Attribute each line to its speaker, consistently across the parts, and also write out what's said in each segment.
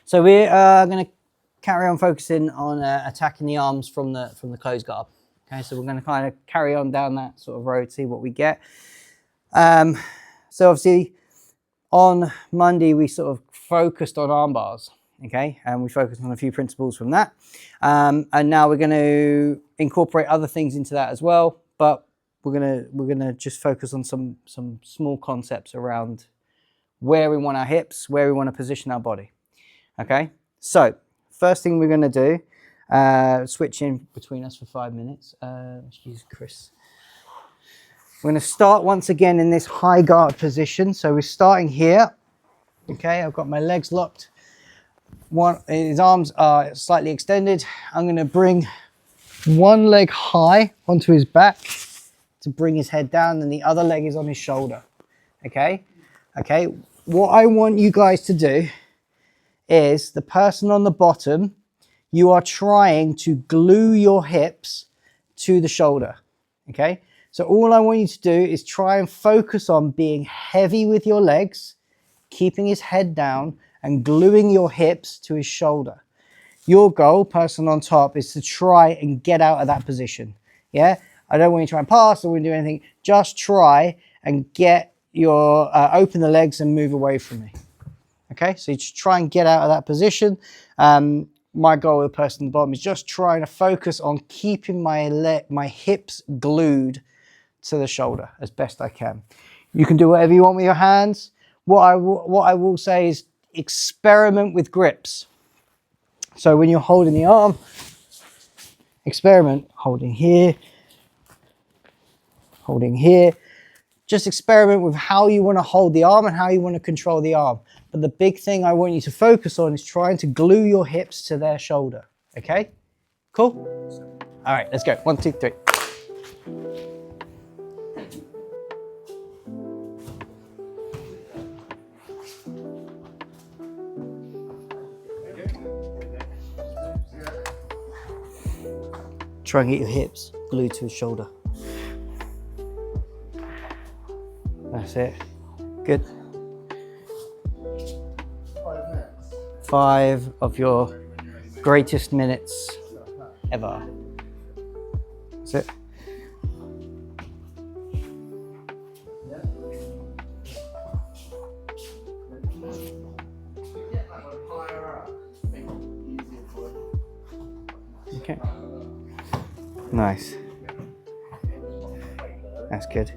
Speaker 1: So we're going to carry on focusing on attacking the arms from the closed guard. Okay, so we're going to kind of carry on down that sort of road, see what we get. So obviously on Monday we sort of focused on arm bars. Okay, and we focused on a few principles from that, and now we're going to incorporate other things into that as well. But we're gonna just focus on some small concepts around where we want our hips, where we want to position our body. Okay, so first thing we're going to do, switch in between us for 5 minutes. Let's use Chris. We're going to start once again in this high guard position. So we're starting here. Okay, I've got my legs locked. His arms are slightly extended. I'm going to bring one leg high onto his back to bring his head down, and the other leg is on his shoulder. Okay, what I want you guys to do is, the person on the bottom, you are trying to glue your hips to the shoulder. Okay, so all I want you to do is try and focus on being heavy with your legs, keeping his head down and gluing your hips to his shoulder. Your goal, person on top, is to try and get out of that position. Yeah, I don't want you to try and pass or do anything. Just try and get your open the legs and move away from me. Okay, so you just try and get out of that position. My goal with the person on the bottom is just trying to focus on keeping my hips glued to the shoulder as best I can. You can do whatever you want with your hands. What I will say is experiment with grips. So when you're holding the arm, experiment holding here, holding here. Just experiment with how you want to hold the arm and how you want to control the arm. But the big thing I want you to focus on is trying to glue your hips to their shoulder. Okay? Cool? All right, let's go. 1, 2, 3. Try and get your hips glued to his shoulder. That's it. Good. 5 of your greatest minutes ever. That's it. Okay. Nice. That's good.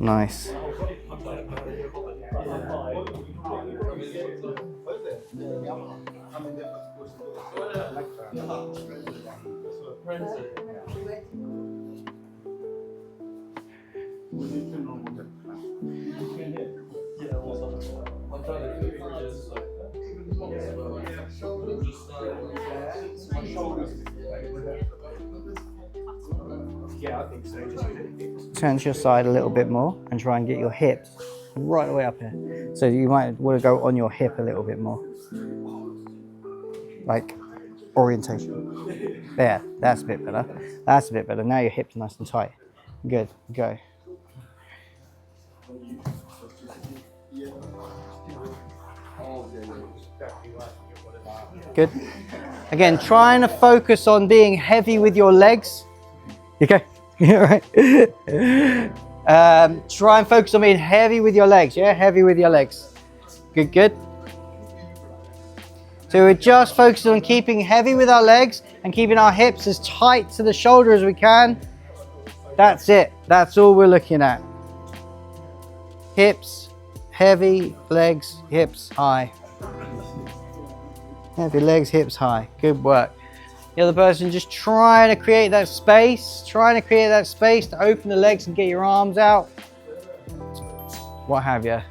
Speaker 1: Nice. Turn to your side a little bit more and try and get your hips right the way up here. So you might want to go on your hip a little bit more. Like orientation. There, that's a bit better. That's a bit better. Now your hips are nice and tight. Good, go. Good. Again, trying to focus on being heavy with your legs. Okay. Right. Try and focus on being heavy with your legs. Yeah, heavy with your legs. Good, good. So we're just focusing on keeping heavy with our legs and keeping our hips as tight to the shoulder as we can. That's it. That's all we're looking at. Hips, heavy, legs, hips, high. Heavy legs, hips, high. Good work. The other person just trying to create that space, to open the legs and get your arms out. What have you.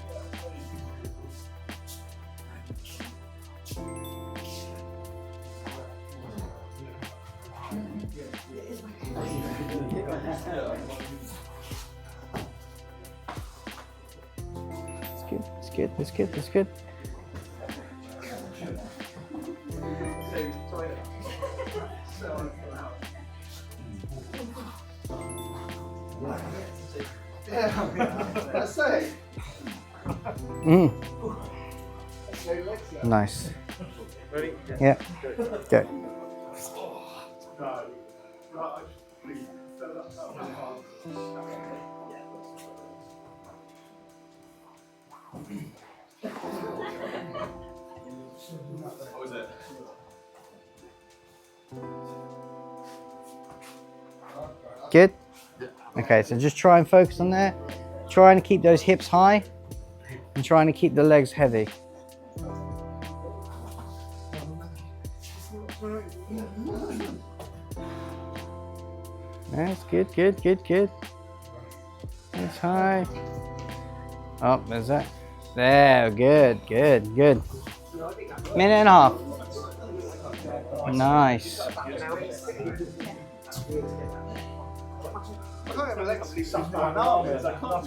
Speaker 1: It's good, it's good, it's good. Nice.
Speaker 2: Ready?
Speaker 1: Yeah. Go.
Speaker 2: What was it?
Speaker 1: Good? Okay, so just try and focus on there. Trying to keep those hips high and trying to keep the legs heavy. That's good, good, good, good. That's high. Oh, there's that. There, good, good, good. Minute and a half. Nice.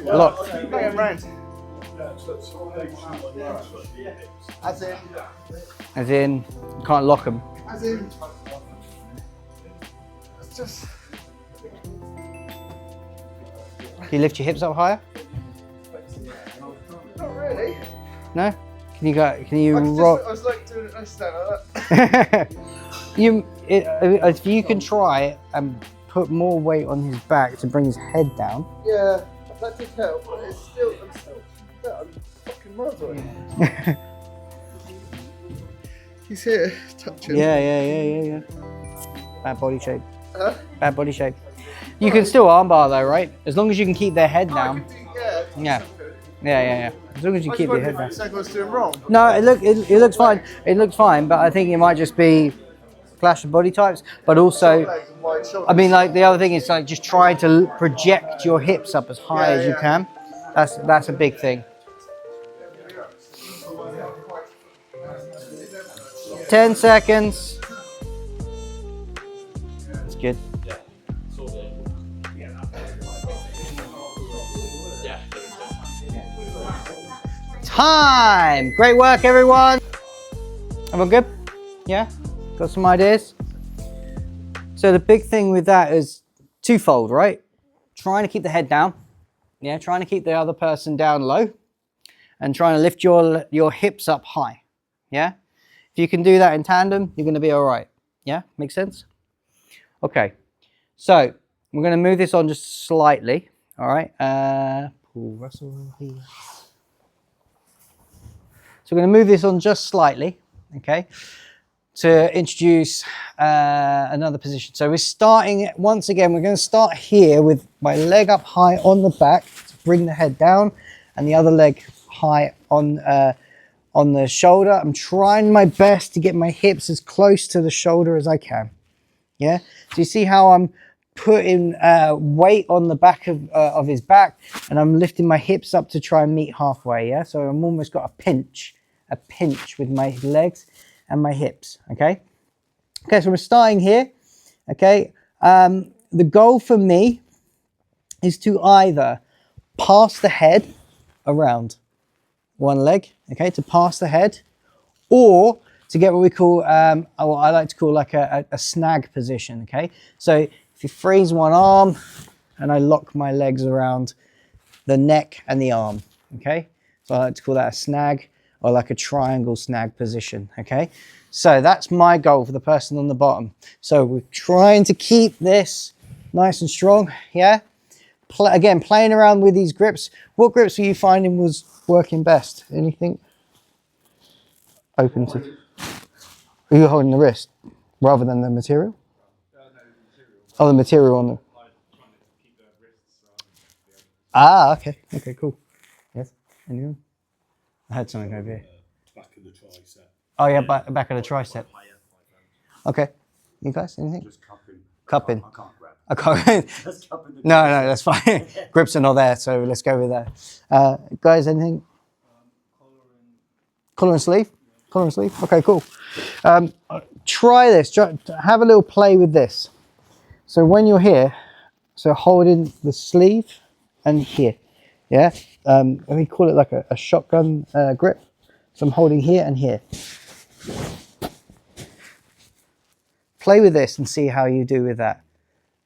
Speaker 1: Lock. As in, you can't lock them.
Speaker 3: As in, it's just.
Speaker 1: Can you lift your hips up higher?
Speaker 3: Not really.
Speaker 1: No? Can you go? Can you
Speaker 3: I
Speaker 1: rock?
Speaker 3: was like doing it nice down like that.
Speaker 1: If you can try and put more weight on his back to bring his head down.
Speaker 3: Yeah, that did help, but it's still, I'm fucking miles away. He's here, touching.
Speaker 1: Yeah. Bad body shape.
Speaker 3: Huh?
Speaker 1: Bad body shape. You can still armbar though, right? As long as you can keep their head
Speaker 3: Oh, I
Speaker 1: down.
Speaker 3: can do, yeah.
Speaker 1: Yeah. As long as you
Speaker 3: I
Speaker 1: keep
Speaker 3: just
Speaker 1: your head
Speaker 3: wondered
Speaker 1: down.
Speaker 3: if something was doing wrong.
Speaker 1: No, it looks fine. It looks fine, but I think it might just be clash of body types. But also,
Speaker 3: Legs and wide shoulders.
Speaker 1: I mean, like the other thing is like just try to project your hips up as high as you can. That's a big thing. 10 seconds. That's good. Time! Great work, everyone. Everyone good? Yeah? Got some ideas? So the big thing with that is twofold, right? Trying to keep the head down. Yeah, trying to keep the other person down low. And trying to lift your hips up high. Yeah? If you can do that in tandem, you're going to be all right. Yeah? Make sense? Okay. So we're going to move this on just slightly. All right? Paul Russell here. So we're going to move this on just slightly, okay, to introduce another position. So we're starting, once again, we're going to start here with my leg up high on the back to bring the head down, and the other leg high on the shoulder. I'm trying my best to get my hips as close to the shoulder as I can. Yeah, so you see how I'm putting weight on the back of his back, and I'm lifting my hips up to try and meet halfway. Yeah, so I'm almost got a pinch with my legs and my hips. Okay, so we're starting here. Okay, the goal for me is to either pass the head around one leg, okay, to pass the head, or to get what we call, what I like to call like a snag position, okay? So if you freeze one arm and I lock my legs around the neck and the arm, okay? So I like to call that a snag, or like a triangle snag position, okay? So that's my goal for the person on the bottom. So we're trying to keep this nice and strong, yeah? Again, playing around with these grips. What grips were you finding was working best? Anything open to? Are you holding the wrist rather than the material? Oh, the material on the... Ah, okay. Okay, cool. Yes, anyone? I had something over here.
Speaker 2: Back of the tricep.
Speaker 1: Oh yeah, back of the tricep. Okay. You guys, anything?
Speaker 2: Just cupping.
Speaker 1: Cupping.
Speaker 2: I can't grab.
Speaker 1: I can't.
Speaker 2: Just cupping the
Speaker 1: No, that's fine. Grips are not there, so let's go with that. Guys, anything? Collar and sleeve? Collar and sleeve? Okay, cool. Try this. Have a little play with this. So when you're here, so holding the sleeve and here, yeah? Let me call it like a shotgun grip. So I'm holding here and here. Play with this and see how you do with that,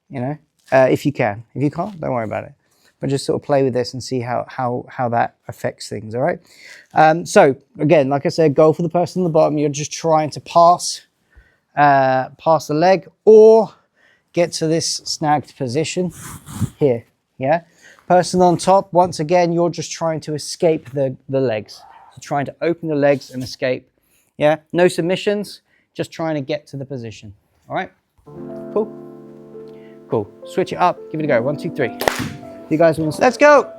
Speaker 1: you know, if you can. If you can't, don't worry about it. but just sort of play with this and see how that affects things. All right. So again, like I said, go for the person on the bottom. You're just trying to pass the leg or get to this snagged position here. Yeah. Person on top, once again, you're just trying to escape the legs. So trying to open the legs and escape. Yeah. No submissions, just trying to get to the position. All right. Cool. Cool. Switch it up. Give it a go. 1, 2, 3. You guys want to... Let's go.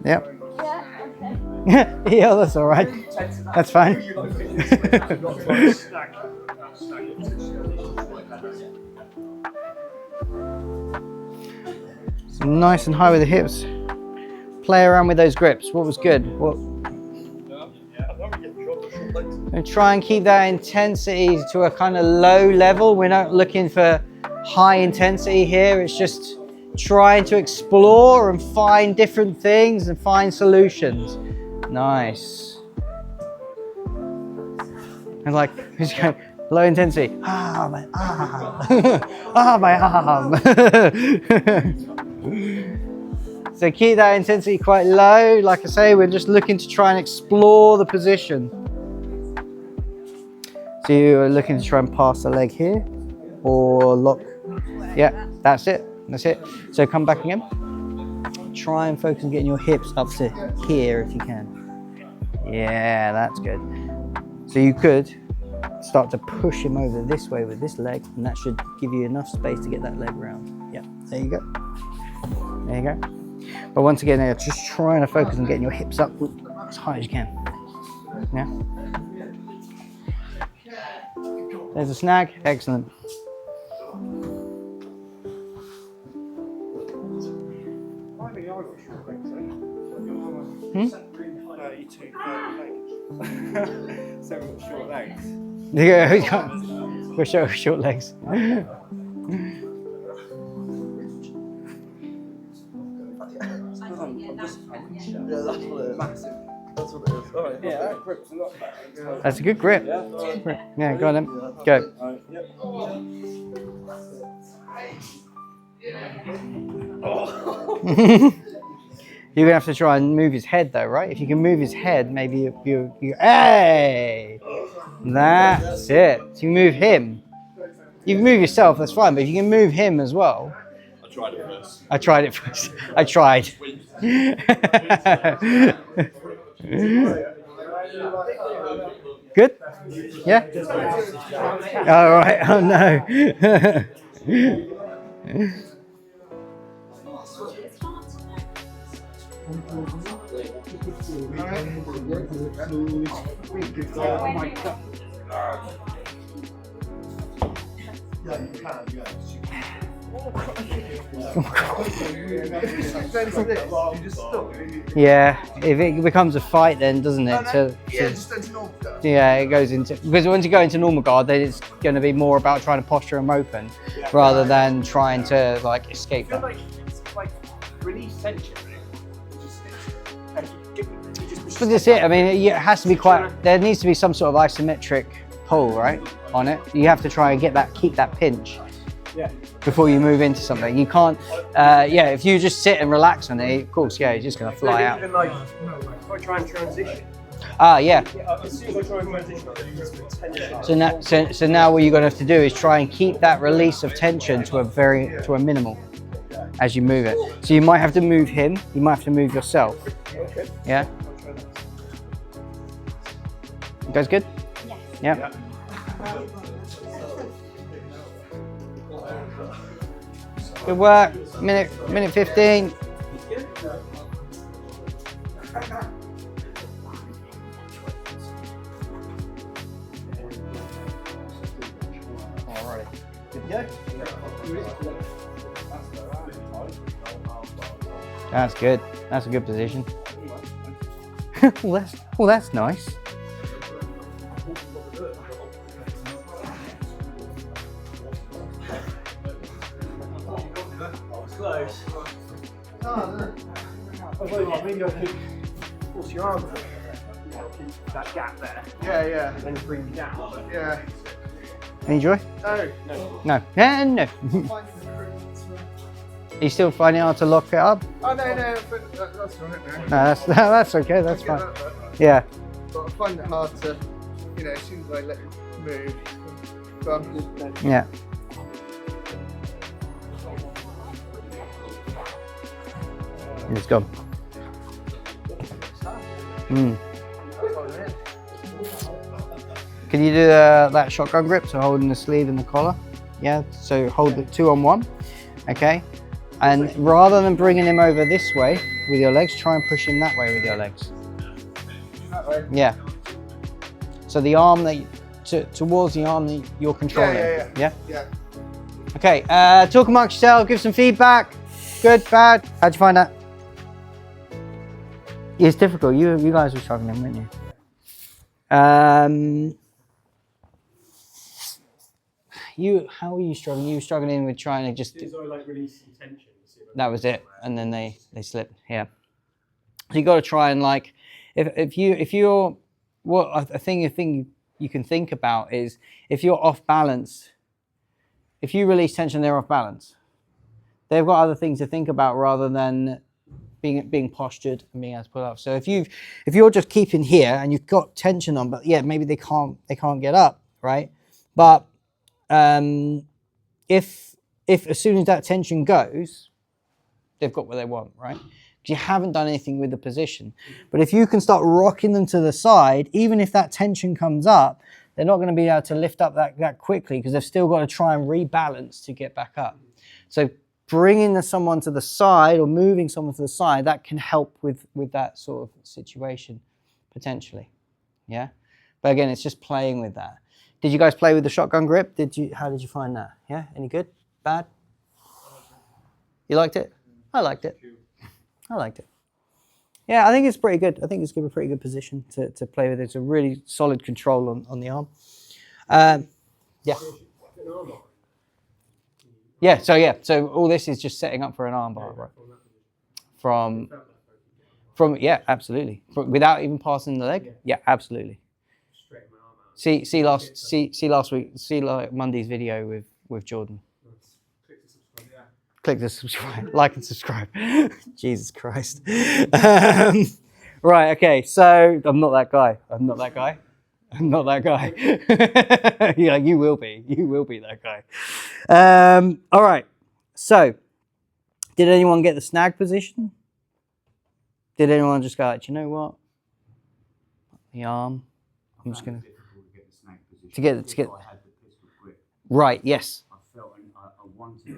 Speaker 1: Yep. Yeah, that's all right. That's fine. So nice and high with the hips. Play around with those grips. What was good? What? And try and keep that intensity to a kind of low level. We're not looking for high intensity here. It's just trying to explore and find different things and find solutions. Nice. And like, just going low intensity. Ah, my arm. Ah, my arm. So keep that intensity quite low. Like I say, we're just looking to try and explore the position. So you're looking to try and pass the leg here or lock. Yeah, that's it. That's it. So come back again. Try and focus on getting your hips up to here if you can. Yeah, that's good. So you could start to push him over this way with this leg, and that should give you enough space to get that leg round. Yeah, there you go. There you go. But once again, just trying to focus on getting your hips up as high as you can. Yeah. There's a snag. Excellent.
Speaker 2: Seven short legs.
Speaker 1: Yeah, we're short legs. That's a good grip. Yeah, go on then. Go. You're gonna have to try and move his head though, right? If you can move his head, maybe you hey! That's it. So you move him. You can move yourself, that's fine, but if you can move him as well.
Speaker 2: I tried it first.
Speaker 1: I tried it first. I tried. Good? Yeah? All right. Oh no. Yeah, if it becomes a fight then, doesn't it? Yeah, it goes into, because once you go into normal guard, then it's going to be more about trying to posture him open rather than trying to like escape that.
Speaker 2: Like release tension.
Speaker 1: But that's it. I mean, it has to be quite. There needs to be some sort of isometric pull, right, on it. You have to try and get that, keep that pinch.
Speaker 2: Yeah.
Speaker 1: Before you move into something, you can't. Yeah, if you just sit and relax on it, of course, yeah, you're just gonna fly out.
Speaker 2: Even like, if I try and transition.
Speaker 1: Ah, yeah.
Speaker 2: As soon as I try and transition, I lose tension.
Speaker 1: So now what you're gonna have to do is try and keep that release of tension to a minimal as you move it. So you might have to move him. You might have to move yourself.
Speaker 2: Okay.
Speaker 1: Yeah. You guys good? Yes. Yeah. Good work. Minute 15. Alrighty. Good to go. That's good. That's a good position. Well, that's nice.
Speaker 2: Close. Maybe I could force your arm to keep that gap there.
Speaker 3: Yeah, yeah.
Speaker 2: And then bring you down.
Speaker 3: Yeah.
Speaker 1: Any joy?
Speaker 3: No.
Speaker 1: No. Yeah, no. Are you still finding it hard to lock it up?
Speaker 3: Oh, no, but that's all right now.
Speaker 1: No, that's okay, that's fine.
Speaker 3: That.
Speaker 1: Yeah.
Speaker 3: But I find it hard to, you know, as soon as I let it move, bump.
Speaker 1: Yeah. It's gone. Can you do that shotgun grip, so holding the sleeve and the collar? Yeah, so hold the 2 on 1, okay? And rather than bringing him over this way with your legs, try and push him that way with your legs.
Speaker 3: That way?
Speaker 1: Yeah. So the arm that, towards the arm that you're controlling.
Speaker 3: Yeah?
Speaker 1: Okay, talk amongst yourself, give some feedback. Good, bad? How'd you find that? It's difficult, you guys were struggling, weren't you? How were you struggling? You were struggling with trying to just...
Speaker 2: As I like releasing tension.
Speaker 1: That was it, and then they slipped, yeah. So you got to try and like, if you're, what a thing you can think about is, if you're off balance, if you release tension, they're off balance. They've got other things to think about rather than being postured and being able to pull up. So if you're just keeping here and you've got tension on, but yeah, maybe they can't get up, right? But if as soon as that tension goes, they've got what they want, right? Because you haven't done anything with the position. But if you can start rocking them to the side, even if that tension comes up, they're not going to be able to lift up that quickly because they've still got to try and rebalance to get back up. So bringing someone to the side or moving someone to the side, that can help with that sort of situation, potentially, yeah? But again, it's just playing with that. Did you guys play with the shotgun grip? How did you find that? Yeah, any good? Bad? You liked it? I liked it. I liked it. Yeah, I think it's pretty good. I think it's given a pretty good position to play with. It's a really solid control on the arm. Yeah. Yeah, so all this is just setting up for an arm bar, right? From yeah, absolutely. Without even passing the leg? Yeah, absolutely. See last week, like Monday's video with Jordan. Click the subscribe, like and subscribe. Jesus Christ. Right, okay, so I'm not that guy. Yeah, you will be that guy. All right, so did anyone get the snag position? Did anyone just go, do you know what? The arm, I'm just gonna to get. Right, yes.
Speaker 4: I felt I wanted to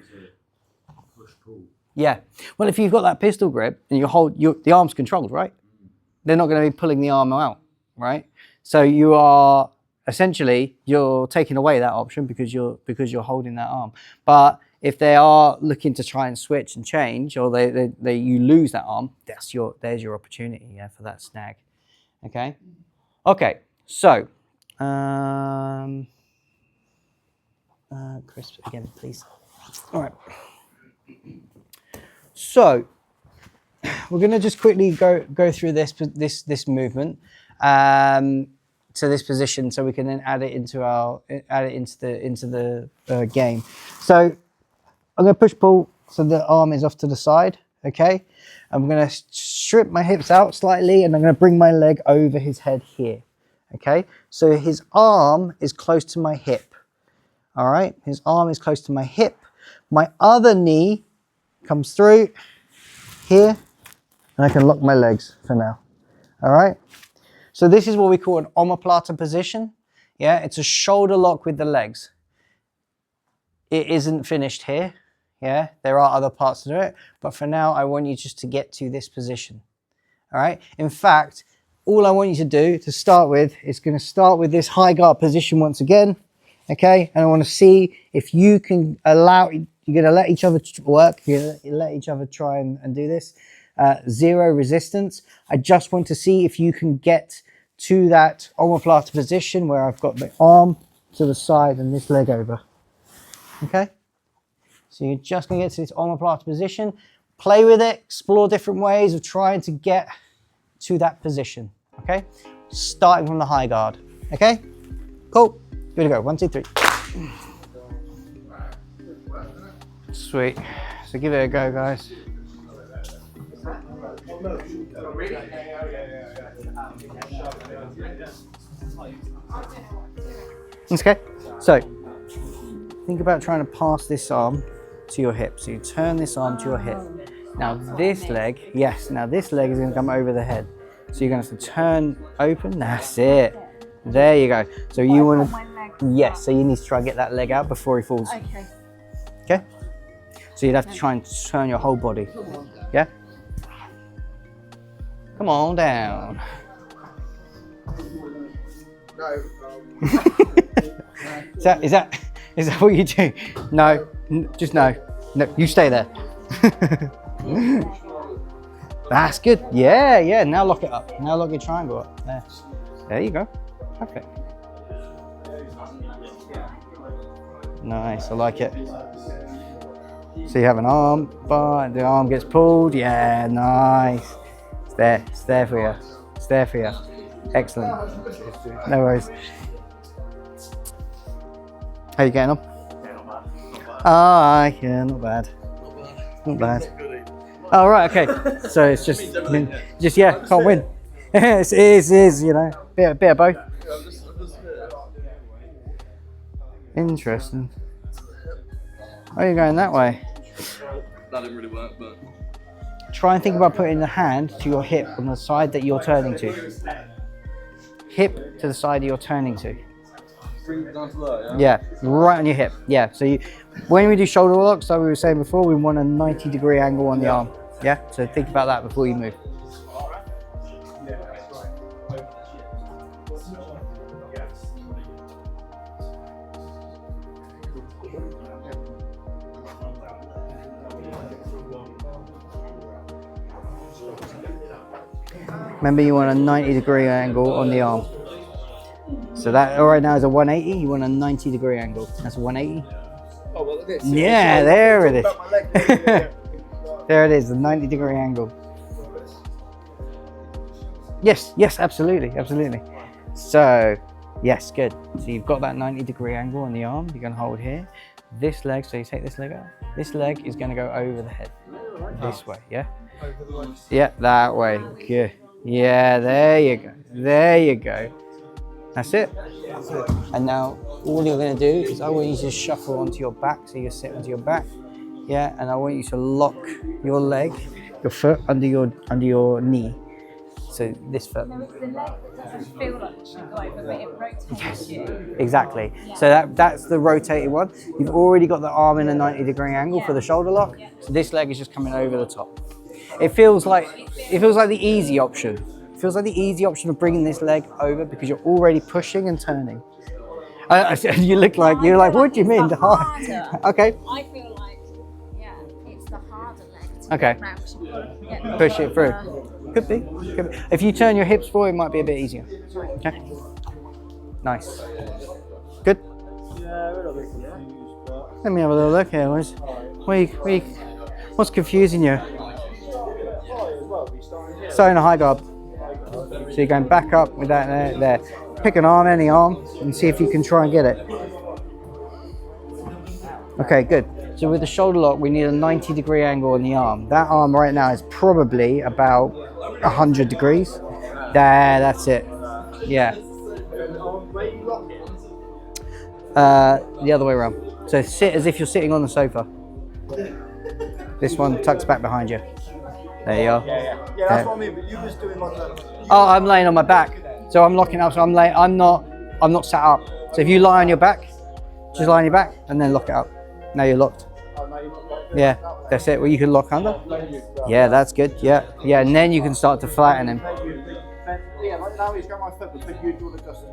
Speaker 4: push pull.
Speaker 1: Yeah. Well, if you've got that pistol grip and you hold the arm's controlled, right? They're not going to be pulling the arm out, right? So you are essentially you're taking away that option because you're holding that arm. But if they are looking to try and switch and change, or you lose that arm, there's your opportunity, yeah, for that snag. Okay. Okay. So. Crisp again, please. All right. So we're going to just quickly go through this movement to this position, so we can then add it into the game. So I'm going to push pull, so the arm is off to the side. Okay, I'm going to strip my hips out slightly, and I'm going to bring my leg over his head here. Okay, so his arm is close to my hip. All right, his arm is close to my hip. My other knee comes through here, and I can lock my legs for now. All right, so this is what we call an omoplata position. Yeah, it's a shoulder lock with the legs. It isn't finished here. Yeah, there are other parts to do it, but for now, I want you just to get to this position. All right, in fact, all I want you to do to start with is going to start with this high guard position once again, okay? And I want to see if you can allow, you're going to let each other work, you're going to let each other try and do this. Zero resistance. I just want to see if you can get to that omoplata position where I've got the arm to the side and this leg over, okay? So you're just going to get to this omoplata position, play with it, explore different ways of trying to get to that position, okay? Starting from the high guard, okay? Cool, here we go, 1, 2, 3. Sweet. So give it a go, guys. Okay, so think about trying to pass this arm to your hip. So you turn this arm to your hip. Now this leg, yes, now this leg is going to come over the head. So you're going to have to turn open. That's it. There you go. So you want to, yes, so you need to try and get that leg out before he falls.
Speaker 5: Okay.
Speaker 1: Okay? So you'd have to try and turn your whole body. Yeah? Come on down.
Speaker 3: No.
Speaker 1: Is that what you do? No, just no. No, you stay there. That's good. Yeah, yeah. Now lock it up. Now lock your triangle up. There. There you go. Perfect. Nice. I like it. So you have an arm bar, the arm gets pulled. Yeah, nice. It's there. It's there for you. It's there for you. Excellent. No worries. How you getting on? Ah, yeah, not bad. Not bad. Oh, right, okay. So it's just yeah, can't win. It is, you know, bit of both. Interesting. Oh, you're going that way.
Speaker 2: That didn't really work, but...
Speaker 1: Try and think about putting the hand to your hip on the side that you're turning to. Hip to the side you're turning to.
Speaker 2: Bring it down to there, yeah?
Speaker 1: Yeah, right on your hip. Yeah, so when we do shoulder locks, like we were saying before, we want a 90-degree angle on the arm. Yeah, so think about that before you move. Remember, you want a 90-degree angle on the arm. So that right now is a 180. You want a 90-degree angle. That's a 180.
Speaker 3: Oh, well, look at this.
Speaker 1: Yeah, there it is.
Speaker 3: About my leg, yeah.
Speaker 1: There it is, the 90-degree angle. Yes, yes, absolutely, absolutely. So, yes, good. So you've got that 90-degree angle on the arm. You're going to hold here. This leg, so you take this leg out. This leg is going to go over the head. This way, yeah? Yeah, that way. Good. Yeah, there you go. There you go. That's it. And now all you're going to do is I want you to shuffle onto your back. So you sit onto your back. Yeah, and I want you to lock your leg, your foot under your knee. So this foot.
Speaker 5: So it's the leg that doesn't feel like it should go over, but it rotates you.
Speaker 1: Exactly. So that's the rotated one. You've already got the arm in a 90-degree angle for the shoulder lock. So this leg is just coming over the top. It feels like the easy option. It feels like the easy option of bringing this leg over because you're already pushing and turning. You look like you're like, what do you mean?
Speaker 5: Harder.
Speaker 1: Okay.
Speaker 5: I feel like, yeah, it's the harder leg to
Speaker 1: Okay.
Speaker 5: get round, 'cause you've got to get the
Speaker 1: Push it through.
Speaker 5: harder.
Speaker 1: Could be. Could be. If you turn your hips forward, it might be a bit easier. Okay. Nice. Good. Let me have a little look here, boys. What's confusing you? Starting a high guard. So you're going back up with that there. Pick an arm, any arm, and see if you can try and get it. Okay, good. So with the shoulder lock, we need a 90-degree angle on the arm. That arm right now is probably about 100 degrees. There, that's it. Yeah. The other way around. So sit as if you're sitting on the sofa. This one tucks back behind you. There you are.
Speaker 3: Yeah, that's what I mean, but you was doing like that.
Speaker 1: Oh, I'm laying on my back. So I'm locking up, so I'm not sat up. So if you lie on your back, just lie on your back and then lock it up. Now you're locked. Yeah, that's it. Well, you can lock under. Yeah, that's good. Yeah, yeah, and then you can start to flatten him.
Speaker 3: Yeah, like now he's got my foot, but you do it just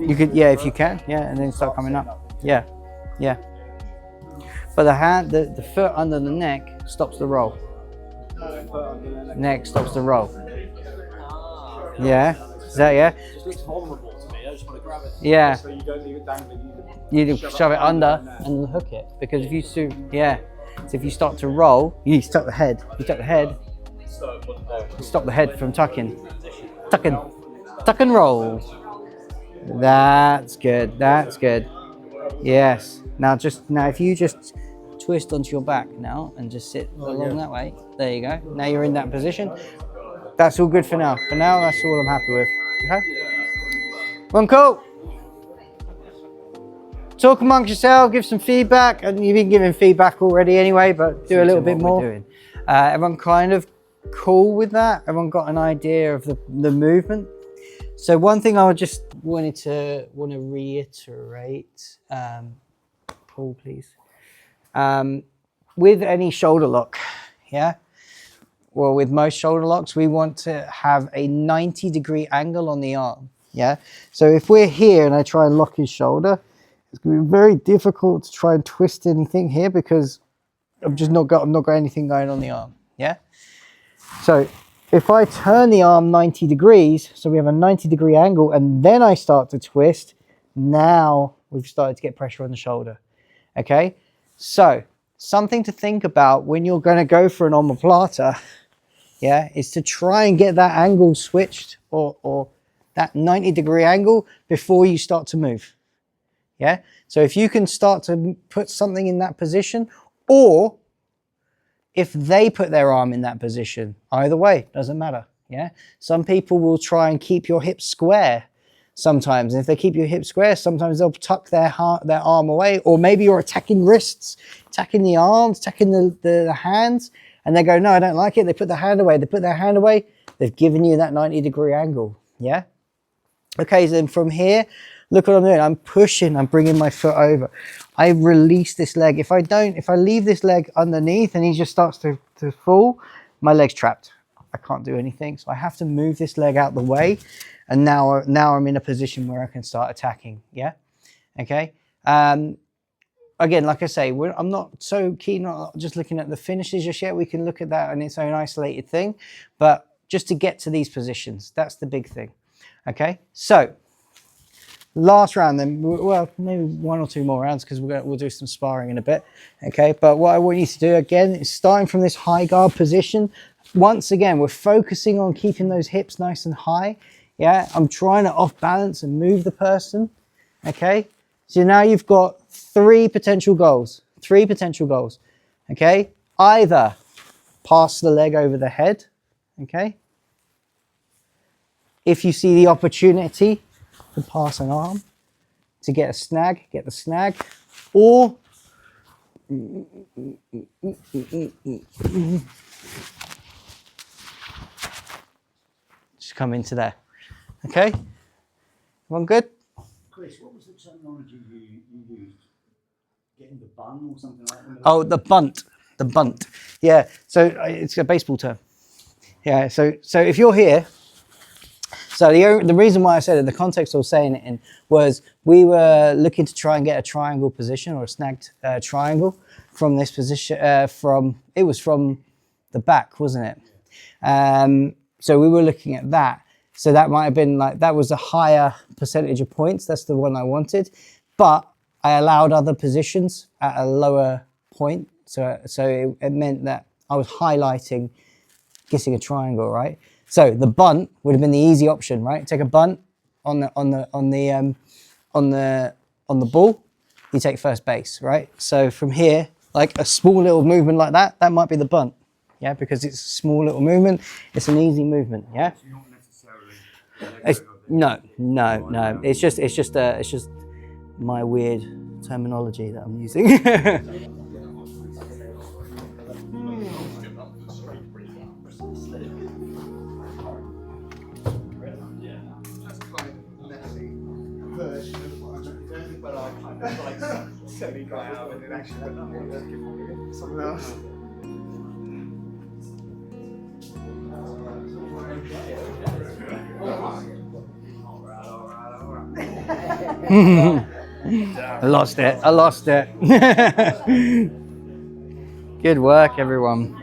Speaker 1: You could, yeah, if you can, yeah, and then start coming up. Yeah, yeah. But the foot under the neck stops the roll. Neck stops the roll. Yeah, is that yeah?
Speaker 2: It's vulnerable to me, I just want to grab it.
Speaker 1: Yeah.
Speaker 3: so you don't leave it dangling.
Speaker 1: You shove it under and hook it because if you do, yeah. So if you start to roll, you tuck the head. You tuck the head. You stop the head from tucking. Tuck and roll. That's good. That's good. Yes. Now if you just twist onto your back now and just sit along that way. There you go. Now you're in that position. That's all good for now. For now, that's all I'm happy with. Okay? One cool. Talk amongst yourself, give some feedback, and you've been giving feedback already anyway, but do a little bit more. Everyone kind of cool with that? Everyone got an idea of the movement? So one thing I would just want to reiterate, Paul, please. With any shoulder lock, yeah? Well, with most shoulder locks, we want to have a 90-degree angle on the arm, yeah? So if we're here and I try and lock his shoulder, it's going to be very difficult to try and twist anything here because I've not got anything going on the arm, yeah? So if I turn the arm 90 degrees, so we have a 90-degree angle, and then I start to twist, now we've started to get pressure on the shoulder, okay? So something to think about when you're going to go for an omoplata, yeah, is to try and get that angle switched or that 90-degree angle before you start to move, yeah? So if you can start to put something in that position, or if they put their arm in that position, either way, doesn't matter, yeah? Some people will try and keep your hips square sometimes. And if they keep your hips square, sometimes they'll tuck their arm away, or maybe you're attacking wrists, attacking the arms, attacking the hands, and they go, no, I don't like it. They put their hand away. They put their hand away. They've given you that 90-degree angle, yeah? Okay, so then from here, look what I'm doing. I'm pushing, I'm bringing my foot over. I release this leg. If I leave this leg underneath and he just starts to fall, my leg's trapped. I can't do anything. So I have to move this leg out the way. And now I'm in a position where I can start attacking, yeah? Okay. Again, like I say, I'm not so keen on just looking at the finishes just yet. We can look at that in its own isolated thing. But just to get to these positions, that's the big thing. Okay. So last round then, well, maybe one or two more rounds because we'll do some sparring in a bit. Okay. But what I want you to do again is starting from this high guard position. Once again, we're focusing on keeping those hips nice and high. Yeah, I'm trying to off balance and move the person, okay? So now you've got three potential goals, okay? Either pass the leg over the head, okay? If you see the opportunity to pass an arm, to get a snag, get the snag, or just come into there. Okay, everyone good?
Speaker 4: Chris, what was the terminology you used? Getting the bun or something like that?
Speaker 1: Oh, the bunt. Yeah, so it's a baseball term. Yeah, so if you're here, so the reason why I said it, the context I was saying it in, was we were looking to try and get a triangle position or a snagged triangle from this position, it was from the back, wasn't it? So we were looking at that. So that might have been like, that was a higher percentage of points. That's the one I wanted. But I allowed other positions at a lower point. So it meant that I was highlighting getting a triangle, right? So the bunt would have been the easy option, right? Take a bunt on the ball, you take first base, right? So from here, like a small little movement like that, that might be the bunt. Yeah, because it's a small little movement. It's an easy movement, yeah? No. It's just my weird terminology that I'm using.
Speaker 3: That's kind of messy version of what I'm doing, but I kind of like semi got out and then actually went up and something else.
Speaker 1: I lost it. Good work, everyone.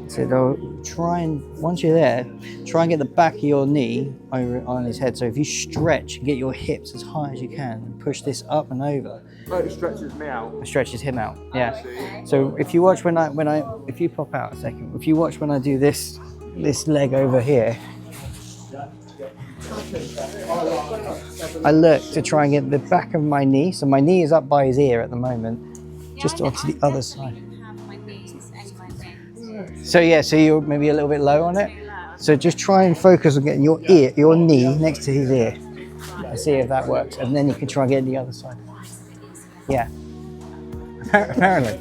Speaker 1: So they'll try and, once you're there, try and get the back of your knee on his head. So if you stretch, get your hips as high as you can and push this up and over.
Speaker 3: Oh, it stretches me out.
Speaker 1: It stretches him out, yeah. So if you watch if you pop out a second, if you watch when I do this leg over here, I look to try and get the back of my knee. So my knee is up by his ear at the moment, just onto the other side.
Speaker 5: Have my knees and my legs.
Speaker 1: So yeah, so you're maybe a little bit low on it.
Speaker 5: Too low.
Speaker 1: So just try and focus on getting your ear, your knee next to his ear, and see if that works. And then you can try and get the other side. Yeah. Apparently.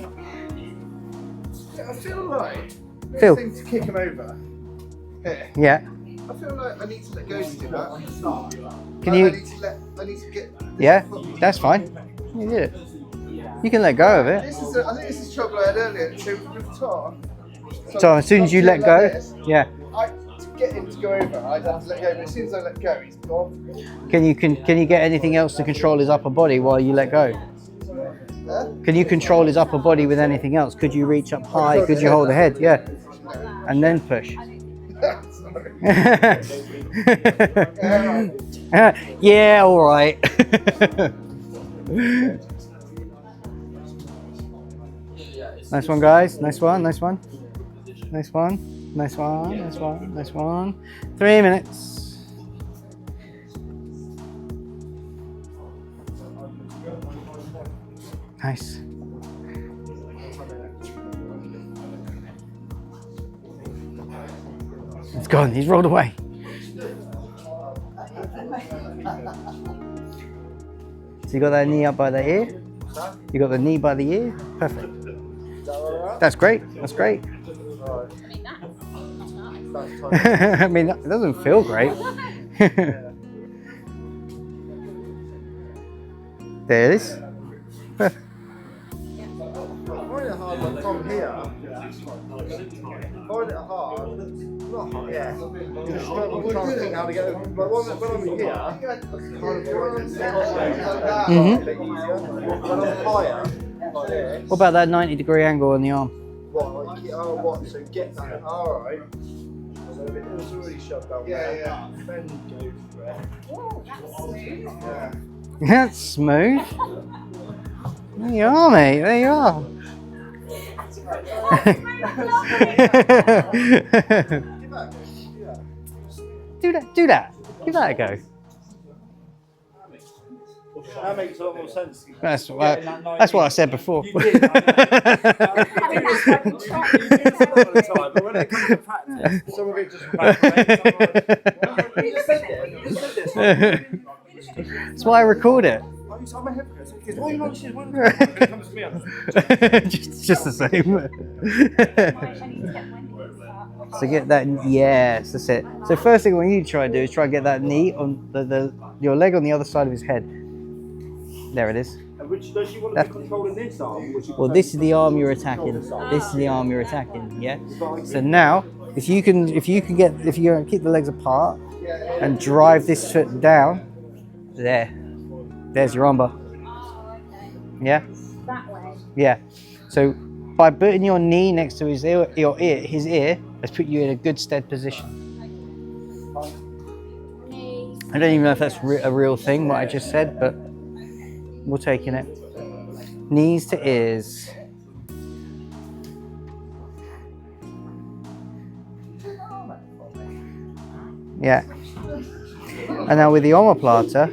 Speaker 3: I feel like
Speaker 1: Phil.
Speaker 3: thing to kick him over. Here.
Speaker 1: Yeah.
Speaker 3: I feel like I need to let go to do that.
Speaker 1: Can
Speaker 3: I
Speaker 1: you?
Speaker 3: need to get.
Speaker 1: Yeah, that's fine. You did it. You can let go of it.
Speaker 3: I think this is trouble I had earlier. So with Tom.
Speaker 1: So as soon as you let go, yeah.
Speaker 3: To get him to go over, I'd have to let go. But as soon as I let go, he's gone.
Speaker 1: Can you get anything else to control his upper body while you let go? Can you control his upper body with anything else? Could you reach up high? Could you hold the head? Yeah. And then push. Yeah, all right. Nice one, guys. Nice one. Nice one. Nice one. Nice one. Nice one. Nice one. 3 minutes. Nice. It's gone. He's rolled away. So you got that knee up by the ear? You got the knee by the ear? Perfect. That's great. That's great. I mean, it doesn't feel great. There it is. Perfect.
Speaker 3: I find it hard when from here. I find it hard. Not hard. Yeah. I'm trying to think how to get over. But when I'm here, I kind of feel like when I'm higher, like this.
Speaker 1: What about that 90-degree angle on the arm?
Speaker 3: What? Like, what? So get that. All right. So it was already shoved down there. Then go for it.
Speaker 5: Oh, that's smooth.
Speaker 3: Yeah.
Speaker 1: That's smooth. There you are, mate. There you are. Do that. Do that. Give that a go.
Speaker 4: That makes a lot more sense.
Speaker 1: That's what I said before.
Speaker 4: You did, I know. You do this a lot of the time, but when it comes to practice, some of it just
Speaker 1: That's why I record it.
Speaker 4: I'm a hypocrite. Because why are you not just when it comes to me?
Speaker 1: just the same.
Speaker 5: I need to get my knees up.
Speaker 1: So get that, yes, that's it. So first thing what you need to try and do is try and get that knee on your leg on the other side of his head. There it is.
Speaker 4: Which does she want to be controlling this arm?
Speaker 1: Well, this is the arm you're attacking. This is the arm you're attacking. Yeah. So now, if you can keep the legs apart and drive this foot down, there's your armbar. Yeah.
Speaker 5: That way.
Speaker 1: Yeah. So by putting your knee next to his ear, has put you in a good stead position. I don't even know if that's a real thing, what I just said, but we're taking it. Knees to ears. Yeah. And now with the omoplata,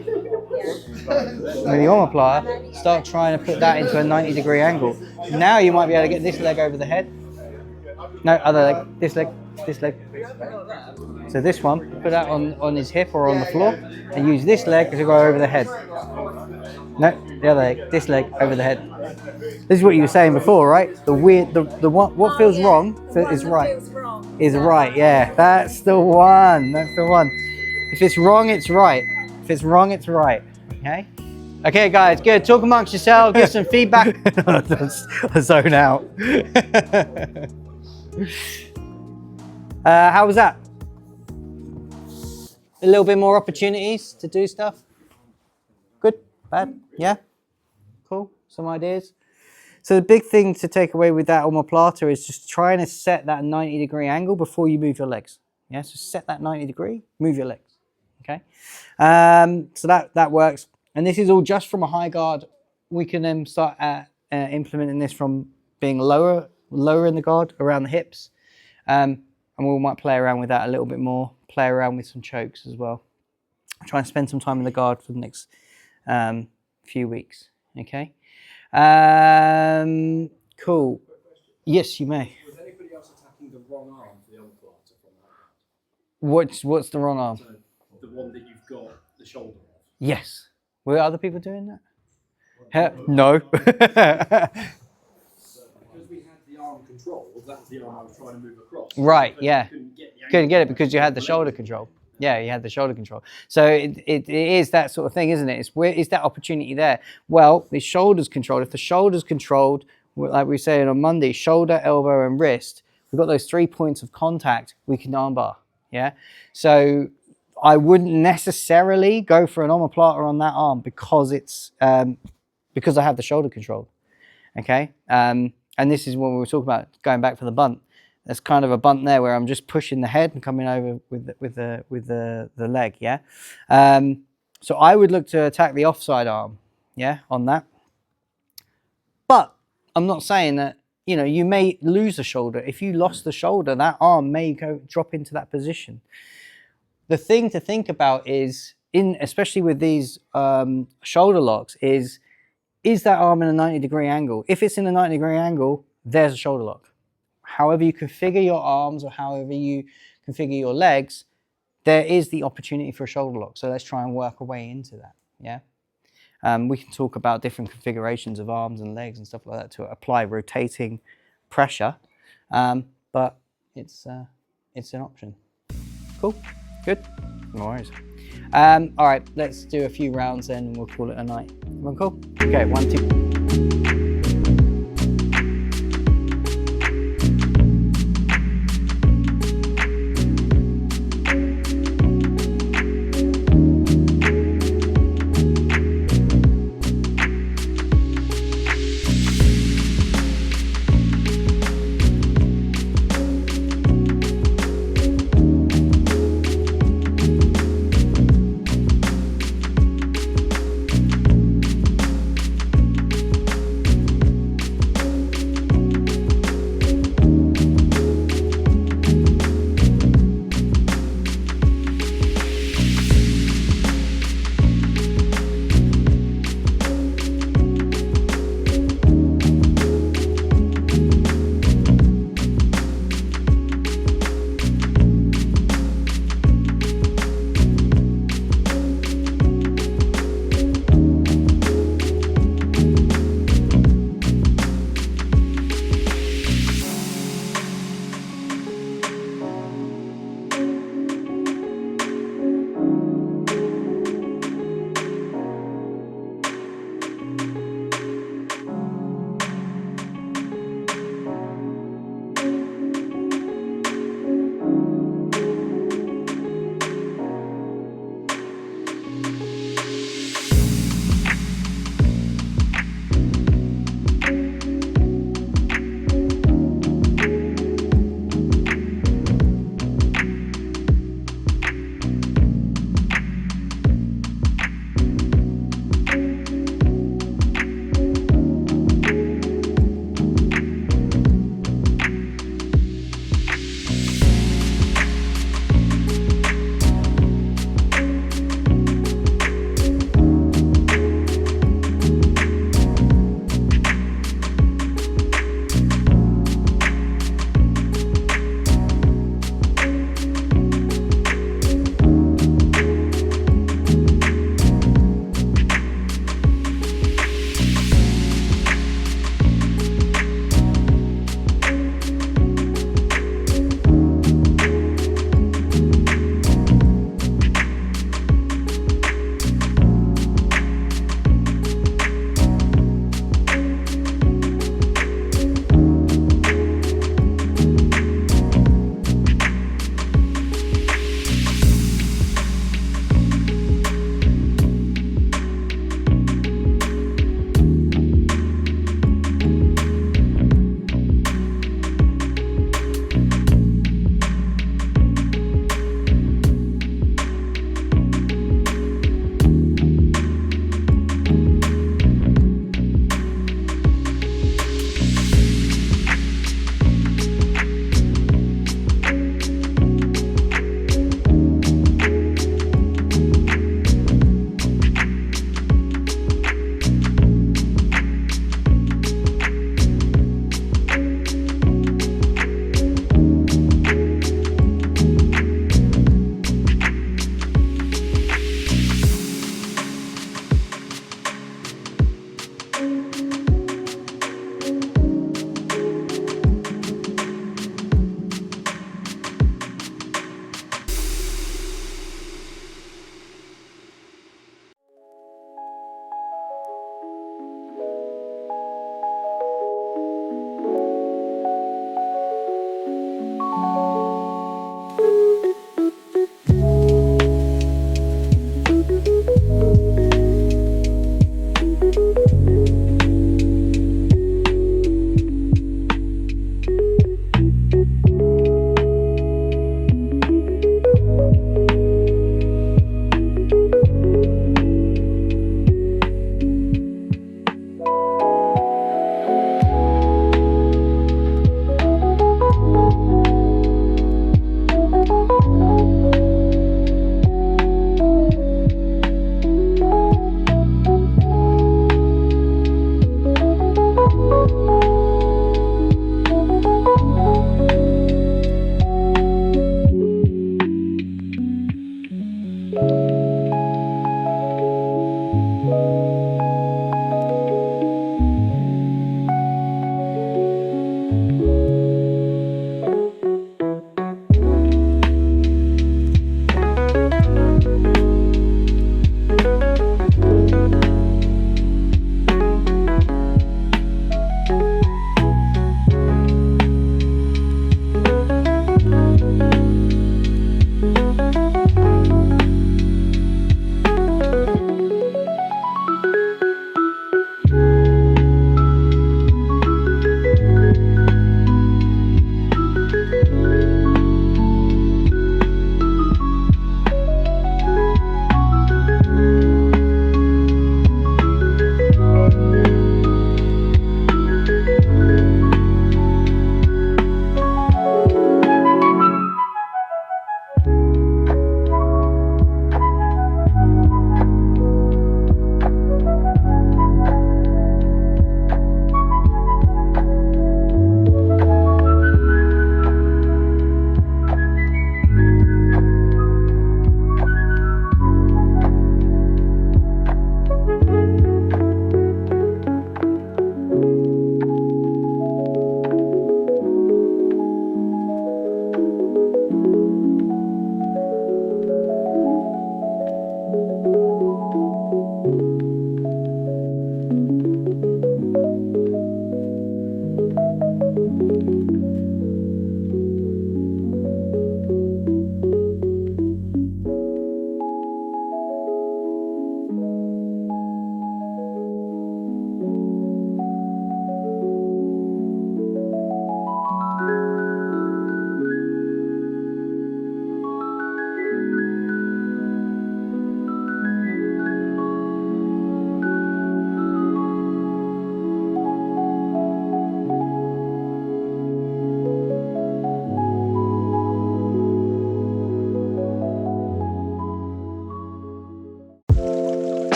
Speaker 1: start trying to put that into a 90-degree angle. Now you might be able to get this leg over the head. No, other leg. This leg. This leg. So this one, put that on his hip or on the floor, and use this leg to go over the head. No, the other leg. This leg over the head. This is what you were saying before, right? The what feels wrong is right. Is right. Yeah, that's the one. That's the one. If it's wrong, it's right. If it's wrong, it's right. Okay. Okay, guys. Good. Talk amongst yourselves. Give some feedback. I zone out. How was that? A little bit more opportunities to do stuff? Good? Bad? Yeah? Cool? Some ideas? So the big thing to take away with that omoplata is just trying to set that 90-degree angle before you move your legs. Yeah, so set that 90 degree, move your legs. Okay? So that works. And this is all just from a high guard. We can then start implementing this from being lower in the guard, around the hips. And we might play around with that a little bit more, play around with some chokes as well. try and spend some time in the guard for the next few weeks. Okay. Cool. Yes, you may.
Speaker 2: Was anybody else attacking the wrong arm for the omoplata from that?
Speaker 1: What's the wrong arm?
Speaker 2: So the one that you've got the shoulder of.
Speaker 1: Yes. Were other people doing that? No.
Speaker 2: Because we had the arm controlled, that's the arm I was trying to move across.
Speaker 1: Right,
Speaker 2: But
Speaker 1: yeah. Couldn't get it because you had the shoulder control. Yeah, you had the shoulder control. So it is that sort of thing, isn't it? It's where is that opportunity there? Well, the shoulder's controlled. If the shoulder's controlled, like we were saying on Monday, shoulder, elbow, and wrist, we've got those 3 points of contact, we can armbar. Yeah. So I wouldn't necessarily go for an omoplata on that arm because it's because I have the shoulder controlled. Okay. And this is when we were talking about going back for the bunt. There's kind of a bunt there where I'm just pushing the head and coming over with the leg, yeah. So I would look to attack the offside arm, yeah, on that. But I'm not saying that you may lose the shoulder. If you lost the shoulder, that arm may drop into that position. The thing to think about is, especially with these shoulder locks, is that arm in a 90-degree angle? If it's in a 90-degree angle, there's a shoulder lock. However you configure your arms or however you configure your legs, there is the opportunity for a shoulder lock. So let's try and work our way into that, yeah? We can talk about different configurations of arms and legs and stuff like that to apply rotating pressure, but it's an option. Cool, good, no worries. All right, let's do a few rounds then and we'll call it a night. Everyone cool? Okay, 1, 2.